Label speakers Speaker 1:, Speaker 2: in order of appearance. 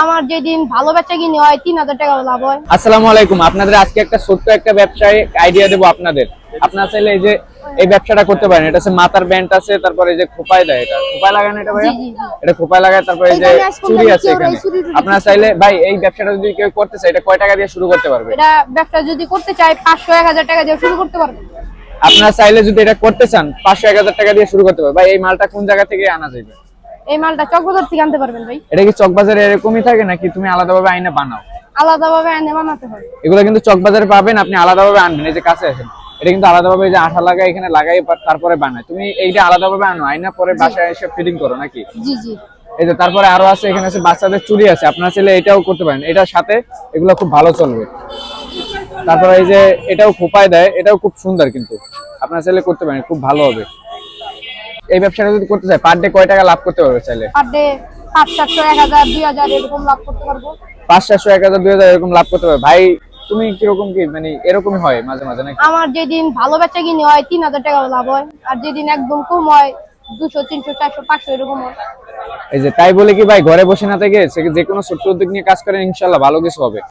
Speaker 1: আমার যেদিন ভালো বেচা কিনি হয় 3000 টাকা লাভ হয়।
Speaker 2: আসসালামু আলাইকুম, আপনাদের আজকে একটা ছোট্ট একটা ব্যবসায়িক আইডিয়া দেবো আপনাদের। আপনারা চাইলে এই যে এই ব্যবসাটা করতে পারেন। এটা হচ্ছে মাথার ব্যান্ড আছে, তারপরে এই যে খোপায় দেয়, এটা খোপায় লাগানো, এটা ভাইয়া
Speaker 1: জি, জি, জি।
Speaker 2: এটা খোপায় লাগায়, তারপরে এই যে
Speaker 1: এইখানে আজকাল
Speaker 2: চুড়ি
Speaker 1: দেখি
Speaker 2: আছে
Speaker 1: কেউ
Speaker 2: এখানে।
Speaker 1: এই চুড়ি টুড়ি
Speaker 2: আপনারা
Speaker 1: কিনছে।
Speaker 2: চাইলে ভাই এই ব্যবসাটা যদি কেউ করতে চায়, এটা কয় টাকা দিয়ে শুরু করতে পারবে?
Speaker 1: এটা ব্যবসা যদি করতে চাই 500-1000 টাকা দিয়ে শুরু করতে পারবে।
Speaker 2: আপনারা চাইলে যদি এটা করতে চান 500-1000 টাকা দিয়ে শুরু করতে পারবে। ভাই এই মালটা কোন জায়গা থেকে আনা যাবে?
Speaker 1: এই মালটা চকবাজার থেকে আনতে পারবেন ভাই।
Speaker 2: এটা কি চকবাজারে এরকমই থাকে নাকি তুমি আলাদাভাবে আইনা বানাও?
Speaker 1: আলাদাভাবে এনে বানাতে হয়।
Speaker 2: এগুলো কিন্তু চকবাজারে পাবেন, আপনি আলাদাভাবে আনবেন। এই যে কাছে আছেন, এটা কিন্তু আলাদাভাবে এই যে আঠা লাগায় এখানে লাগাই তারপরে বানায়। তুমি এইটা আলাদাভাবে আনো, আইনা পরে বাসায় এসে ফিটিং করো নাকি?
Speaker 1: জি, জি।
Speaker 2: এই যে তারপরে আরো আছে, এখানে আছে বাচ্চাদের চুড়ি আছে, আপনারা চাইলে এটাও করতে পারেন। এটার সাথে এগুলো খুব ভালো চলবে। তারপরে এই যে এটাও খোপায় দেয়, এটাও খুব সুন্দর, কিন্তু আপনারা চাইলে করতে পারেন, খুব ভালো হবে। এই ব্যবসাটা যদি করতে চায় পার ডে কয় টাকা লাভ করতে পারবে চাইলে?
Speaker 1: পার ডে 500-700-1000-2000 এরকম লাভ করতে পারবো।
Speaker 2: 500-1000-2000 এরকম লাভ করতে পারবে। ভাই তুমি কিরকম কি মানে এরকমই হয় মাঝে মাঝে নাকি?
Speaker 1: আমার যেদিন ভালো বেচা কিনি হয় 3000 টাকা লাভ হয়, আর যেদিন একদম কম হয় 200-300-400-500 এরকম হয়।
Speaker 2: এই যে তাই বলে কি ভাই ঘরে বসে না থেকে যে কোনো ছোট্ট উদ্যোগ নিয়ে কাজ করেন, ইনশাল্লাহ ভালো কিছু হবে।